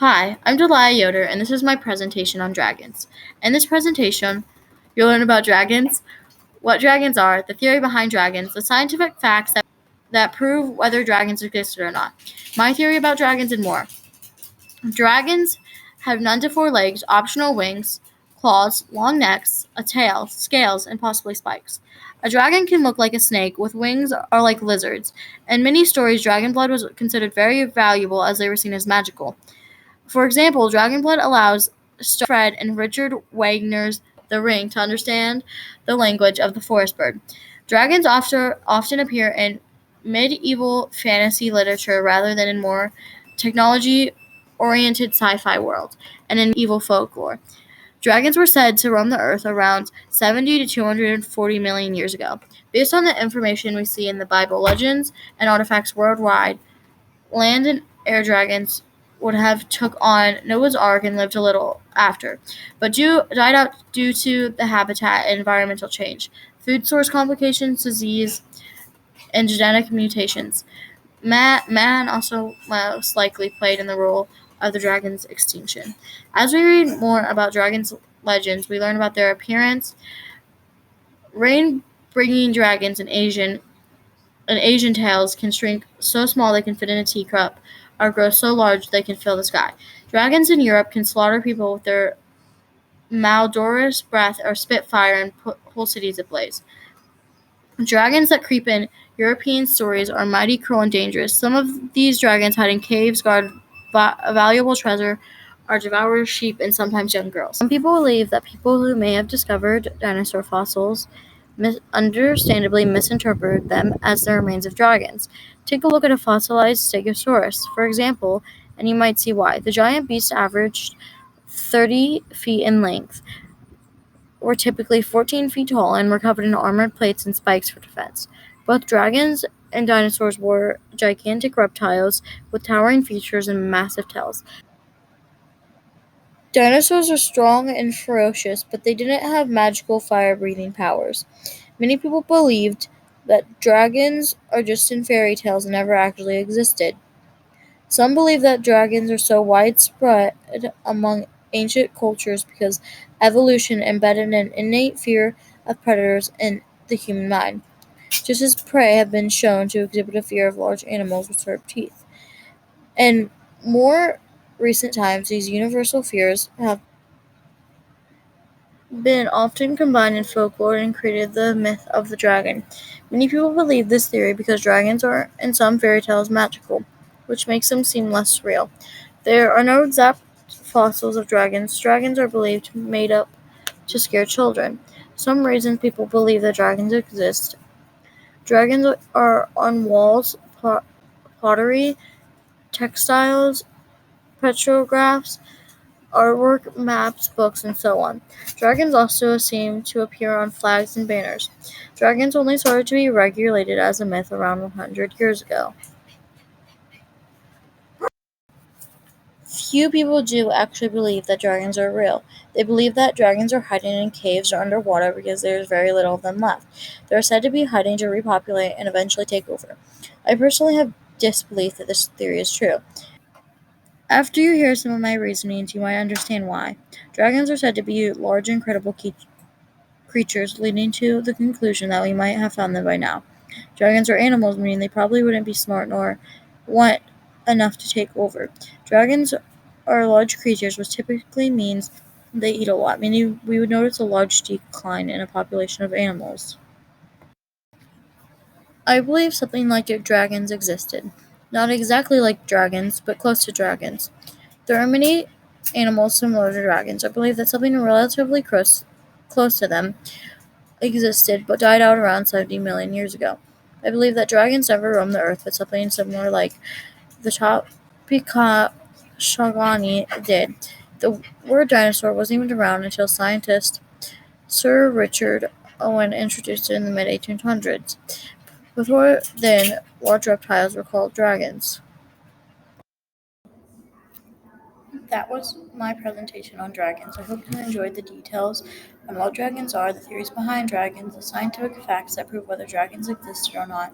Hi, I'm Delia Yoder, and this is my presentation on dragons. In this presentation, you'll learn about dragons, what dragons are, the theory behind dragons, the scientific facts that prove whether dragons exist or not, my theory about dragons, and more. Dragons have none to four legs, optional wings, claws, long necks, a tail, scales, and possibly spikes. A dragon can look like a snake with wings or like lizards. In many stories, dragon blood was considered very valuable as they were seen as magical. For example, dragon blood allows Fred and Richard Wagner's The Ring to understand the language of the forest bird. Dragons often appear in medieval fantasy literature rather than in more technology-oriented sci-fi worlds and in medieval folklore. Dragons were said to roam the earth around 70 to 240 million years ago. Based on the information we see in the Bible legends and artifacts worldwide, land and air dragons would have took on Noah's Ark and lived a little after, but died out due to the habitat and environmental change, food source complications, disease, and genetic mutations. Man also most likely played in the role of the dragon's extinction. As we read more about dragons' legends, we learn about their appearance. Rain-bringing dragons in Asian tales can shrink so small they can fit in a teacup, or grow so large they can fill the sky. Dragons in Europe can slaughter people with their malodorous breath or spit fire and put whole cities ablaze. Dragons that creep in European stories are mighty cruel and dangerous. Some of these dragons hide in caves, guard valuable treasure, or devour sheep and sometimes young girls. Some people believe that people who may have discovered dinosaur fossils understandably misinterpret them as the remains of dragons. Take a look at a fossilized Stegosaurus, for example, and you might see why. The giant beasts averaged 30 feet in length, were typically 14 feet tall, and were covered in armored plates and spikes for defense. Both dragons and dinosaurs were gigantic reptiles with towering features and massive tails. Dinosaurs were strong and ferocious, but they didn't have magical fire-breathing powers. Many people believed that dragons are just in fairy tales and never actually existed. Some believe that dragons are so widespread among ancient cultures because evolution embedded an innate fear of predators in the human mind, just as prey have been shown to exhibit a fear of large animals with sharp teeth. In more recent times, these universal fears have been often combined in folklore and created the myth of the dragon. Many people believe this theory because dragons are, in some fairy tales, magical, which makes them seem less real. There are no exact fossils of dragons. Dragons are believed made up to scare children. Some reasons people believe that dragons exist. Dragons are on walls, pottery, textiles, petrographs, artwork, maps, books, and so on. Dragons also seem to appear on flags and banners. Dragons only started to be regulated as a myth around 100 years ago. Few people do actually believe that dragons are real. They believe that dragons are hiding in caves or underwater because there is very little of them left. They are said to be hiding to repopulate and eventually take over. I personally have disbelief that this theory is true. After you hear some of my reasonings, you might understand why. Dragons are said to be large, incredible creatures, leading to the conclusion that we might have found them by now. Dragons are animals, meaning they probably wouldn't be smart nor want enough to take over. Dragons are large creatures, which typically means they eat a lot, meaning we would notice a large decline in a population of animals. I believe something like dragons existed. Not exactly like dragons, but close to dragons. There are many animals similar to dragons. I believe that something relatively close to them existed but died out around 70 million years ago. I believe that dragons never roamed the earth, but something similar like the Topicashogani did. The word dinosaur wasn't even around until scientist Sir Richard Owen introduced it in the mid-1800s. Before then, large reptiles were called dragons. That was my presentation on dragons. I hope you enjoyed the details on what dragons are, the theories behind dragons, the scientific facts that prove whether dragons existed or not,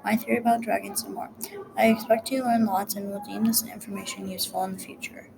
my theory about dragons, and more. I expect you to learn lots and will deem this information useful in the future.